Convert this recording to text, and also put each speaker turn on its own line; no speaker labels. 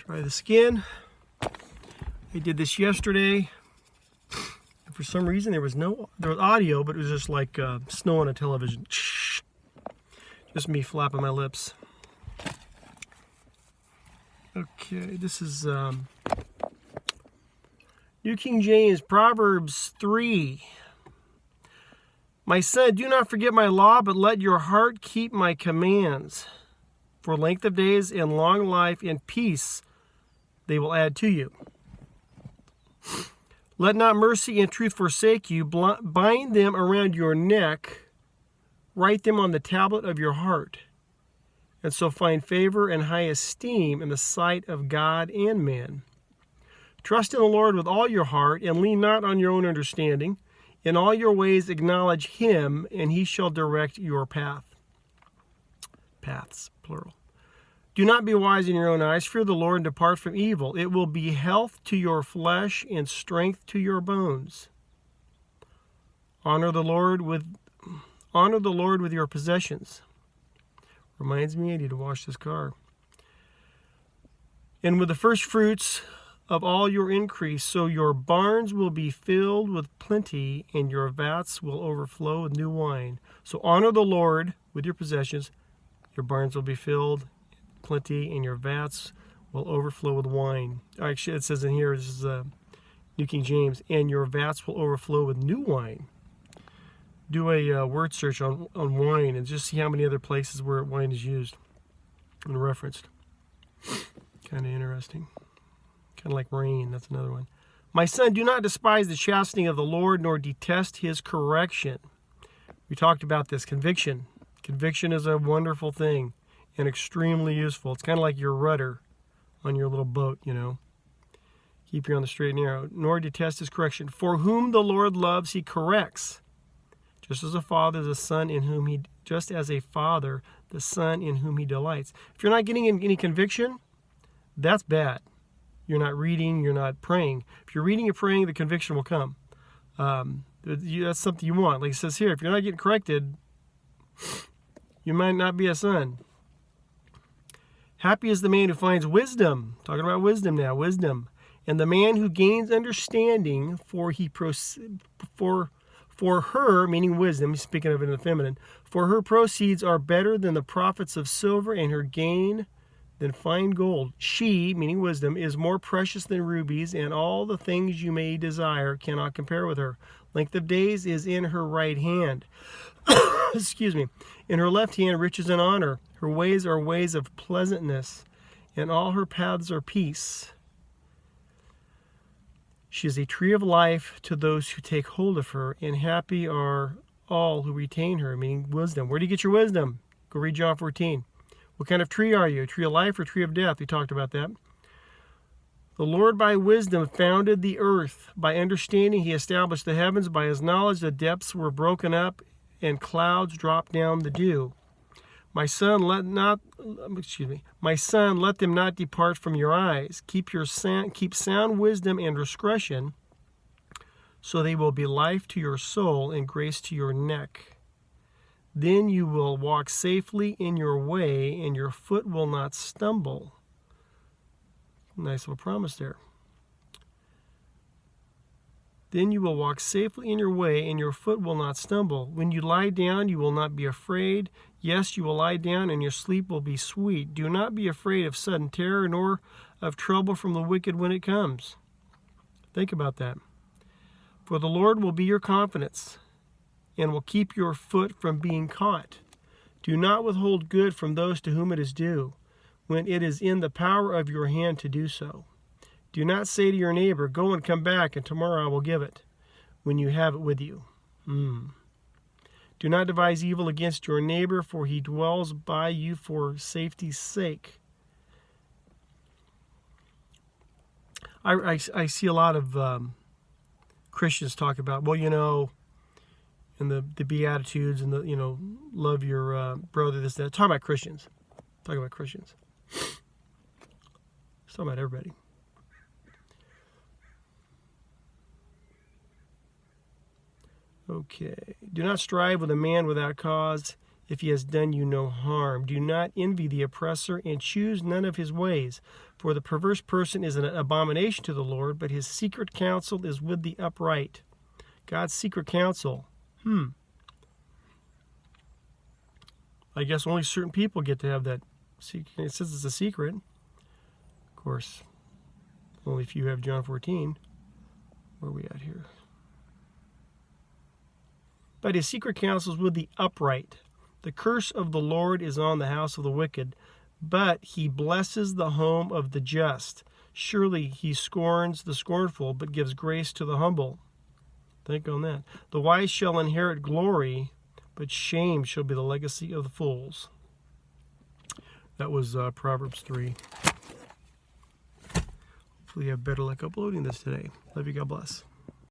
Try this again. I did this yesterday. And for some reason there was audio, but it was just like snow on a television. Just me flapping my lips. Okay, this is New King James, Proverbs 3. My son, do not forget my law, but let your heart keep my commands. For length of days and long life and peace they will add to you. Let not mercy and truth forsake you. Bind them around your neck. Write them on the tablet of your heart. And so find favor and high esteem in the sight of God and man. Trust in the Lord with all your heart, and lean not on your own understanding. In all your ways acknowledge him, and he shall direct your path. Paths, plural. Do not be wise in your own eyes. Fear the Lord and depart from evil. It will be health to your flesh and strength to your bones. Honor the Lord with your possessions. Reminds me I need to wash this car. And with the first fruits of all your increase, so your barns will be filled with plenty, and your vats will overflow with new wine. So honor the Lord with your possessions. Your barns will be filled, plenty, and your vats will overflow with wine. Actually, it says in here, this is New King James, and your vats will overflow with new wine. Do a word search on wine and just see how many other places where wine is used and referenced. Kind of interesting. Kind of like rain, that's another one. My son, do not despise the chastening of the Lord, nor detest his correction. We talked about this, conviction. Conviction is a wonderful thing and extremely useful. It's kind of like your rudder on your little boat, you know. Keep you on the straight and narrow. Nor detest his correction. For whom the Lord loves, he corrects. Just as a father, the son in whom he delights. If you're not getting any conviction, that's bad. You're not reading, you're not praying. If you're reading and praying, the conviction will come. That's something you want. Like it says here, if you're not getting corrected, you might not be a son. Happy is the man who finds wisdom. Talking about wisdom now, wisdom. And the man who gains understanding, for her, meaning wisdom, he's speaking of it in the feminine, for her proceeds are better than the profits of silver, and her gain than fine gold. She, meaning wisdom, is more precious than rubies, and all the things you may desire cannot compare with her. Length of days is in her right hand. Excuse me. In her left hand, riches and honor. Her ways are ways of pleasantness, and all her paths are peace. She is a tree of life to those who take hold of her, and happy are all who retain her, meaning wisdom. Where do you get your wisdom? Go read John 14. What kind of tree are you? A tree of life or a tree of death? We talked about that. The Lord by wisdom founded the earth. By understanding he established the heavens. By his knowledge the depths were broken up, and clouds dropped down the dew. My son, let them not depart from your eyes. Keep sound wisdom and discretion, so they will be life to your soul and grace to your neck. Then you will walk safely in your way, and your foot will not stumble. Nice little promise there. Then you will walk safely in your way, and your foot will not stumble. When you lie down, you will not be afraid. Yes, you will lie down, and your sleep will be sweet. Do not be afraid of sudden terror, nor of trouble from the wicked when it comes. Think about that. For the Lord will be your confidence, and will keep your foot from being caught. Do not withhold good from those to whom it is due, when it is in the power of your hand to do so. Do not say to your neighbor, go and come back, and tomorrow I will give it, when you have it with you. Do not devise evil against your neighbor, for he dwells by you for safety's sake. I see a lot of Christians talk about, well, you know, and the Beatitudes and the, you know, love your brother, this, that. Talking about Christians. Talking about Christians. It's talking about everybody. Okay. Do not strive with a man without cause. if he has done you no harm. Do not envy the oppressor, and choose none of his ways. For the perverse person is an abomination to the Lord, but his secret counsel is with the upright. God's secret counsel. I guess only certain people get to have that. It says it's a secret. Of course, only if you have John 14. Where are we at here? But his secret counsel is with the upright. The curse of the Lord is on the house of the wicked, but he blesses the home of the just. Surely he scorns the scornful, but gives grace to the humble. Think on that. The wise shall inherit glory, but shame shall be the legacy of the fools. That was Proverbs 3. Hopefully you have better luck uploading this today. Love you. God bless.